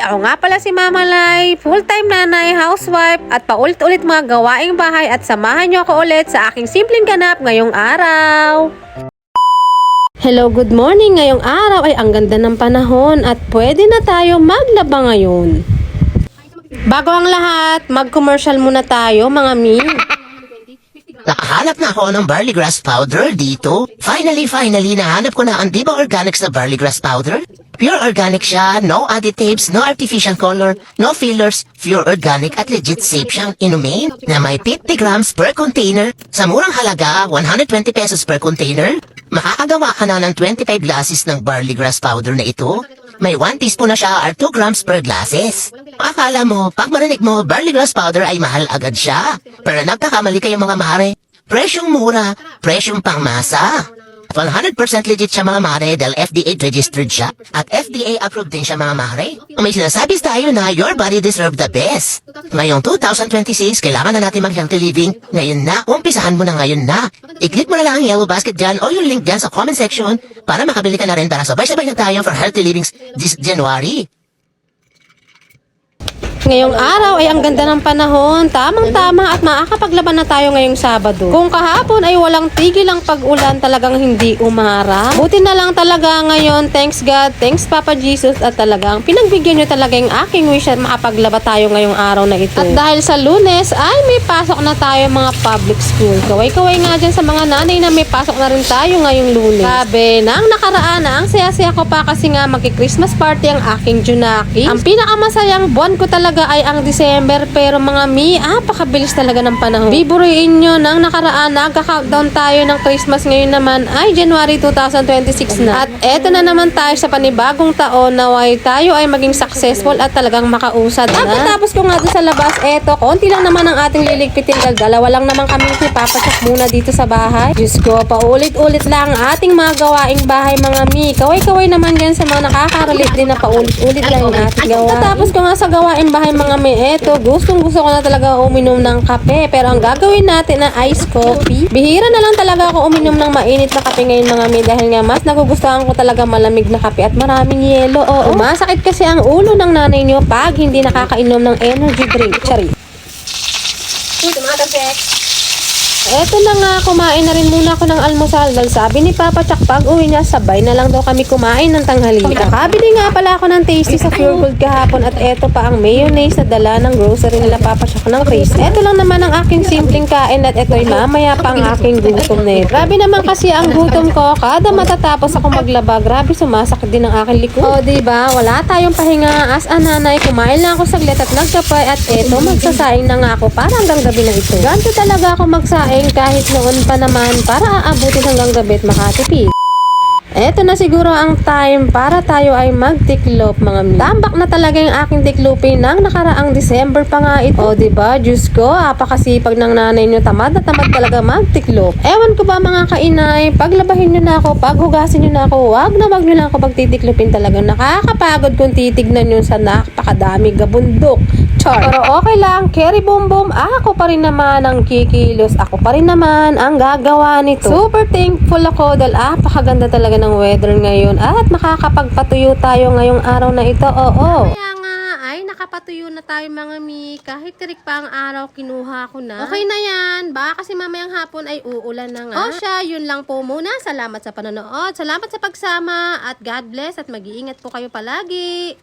Ako nga pala si Mama Lai, full-time nanay, housewife, at paulit-ulit mga gawaing bahay at samahan niyo ako ulit sa aking simpleng ganap ngayong araw. Hello, good morning. Ngayong araw ay ang ganda ng panahon at pwede na tayo maglaba ngayon. Bago ang lahat, mag-commercial muna tayo mga mi. Nakahanap na ako ng barley grass powder dito. Finally, nahanap ko na ang Diba Organics na barley grass powder. Pure organic siya, no additives, no artificial color, no fillers, pure organic at legit safe siyang inumin na may 50 grams per container. Sa murang halaga, 120 pesos per container, makakagawa ka na ng 25 glasses ng barley grass powder na ito. May 1 teaspoon na siya or 2 grams per glasses. Akala mo, pag marinig mo, barley grass powder ay mahal agad siya. Pero nagkakamali kayo mga mare. Presyong mura, presyong pangmasa. 100% legit siya mga mare dahil FDA registered siya at FDA approved din siya mga mare. May sinasabi tayo na your body deserves the best. Ngayong 2026, kailangan na natin mag-healthy living. Ngayon na, umpisahan mo na ngayon na. I-click mo na lang ang yellow basket dyan o yung link dyan sa comment section para makabili ka na rin para sabay-sabay na tayo for healthy livings this January. Ngayong araw ay ang ganda ng panahon, tamang-tama at makakapaglaban na tayo ngayong Sabado. Kung kahapon ay walang tigil ang pag-ulan, talagang hindi umara. Buti na lang talaga ngayon, thanks God, thanks Papa Jesus, at talagang pinagbigyan nyo talaga yung aking wish at makapaglaba tayo ngayong araw na ito. At dahil sa Lunes ay may pasok na tayo mga public school. Kaway-kaway nga dyan sa mga nanay na may pasok na rin tayo ngayong Lunes. Sabi, nang nakaraan na ang saya-saya ko pa kasi nga magki-Christmas party ang aking Junaki. Ang pinakamasayang buwan ko talaga ay ang December, pero mga mi, pakabilis talaga ng panahon. Biburiin nyo nang nakaraan, nagka-countdown tayo ng Christmas, ngayon naman ay January 2026 na. At eto na naman tayo sa panibagong taon, naway tayo ay maging successful at talagang makausad na. Tapos ko nga doon sa labas, eto, konti lang naman ang ating liligpitin, dalawa lang naman kami ipapasak muna dito sa bahay. Diyos ko, paulit-ulit lang ang ating mga gawaing bahay mga mi. Kaway-kaway naman yan sa mga nakaka-relate din na paulit-ulit lang yung ating gawain. Tapos ko nga sa gawain bahay mga may, eto, gustong-gusto ko na talaga uminom ng kape, pero ang gagawin natin na ice coffee. Bihira na lang talaga ako uminom ng mainit na kape ngayon mga may, dahil nga mas nagugustuhan ko talaga malamig na kape at maraming yelo. Oo, masakit kasi ang ulo ng nanay nyo pag hindi nakakainom ng energy drink. Chari. Uy, tumatang sex. Eto na nga, kumain na rin muna ako ng almusal dahil sabi ni Papa Chak pag uwi niya, sabay na lang daw kami kumain ng tanghalian. Kakabili nga pala ako ng tasty sa Pure Gold kahapon at eto pa ang mayonnaise na dala ng grocery nila Papa Chak ng Chris. Eto lang naman ang aking simpleng kain at eto'y mamaya pa ang aking gutom na ito. Grabe naman kasi ang gutom ko, kada matatapos ako maglaba, grabe sumasakit din ang aking likod. O diba, wala tayong pahinga as a nanay, kumain lang ako saglit at nagkapay at eto, magsasaing na nga ako para hanggang gabi na ito. Ganto talaga ako magsaing kahit noon pa naman para aabutin hanggang gabi at makatipid. Eto na siguro ang time para tayo ay magtiklop mga mi. Tambak na talaga yung aking tiklopin ng nakaraang December pa nga ito. O diba, Diyos ko, apakasipag ng nanay nyo, tamad na tamad talaga magtiklop. Ewan ko ba mga kainay, paglabahin nyo na ako, paghugasin nyo na ako, wag nyo lang ako pagtitiklopin, talagang nakakapagod kung titignan nyo sa napakadami gabundok. Pero okay lang, carry boom boom, ako pa rin naman ang kikilos, ako pa rin naman ang gagawa nito. Super thankful ako dahil apakaganda talaga ng weather ngayon at makakapagpatuyo tayo ngayong araw na ito. Oo. Kaya nga ay nakapatuyo na tayo mga mi, kahit tirik pa ang araw kinuha ko na. Okay na yan, baka kasi mamayang hapon ay uulan na nga. O siya, yun lang po muna. Salamat sa panonood, salamat sa pagsama at God bless at mag-iingat po kayo palagi.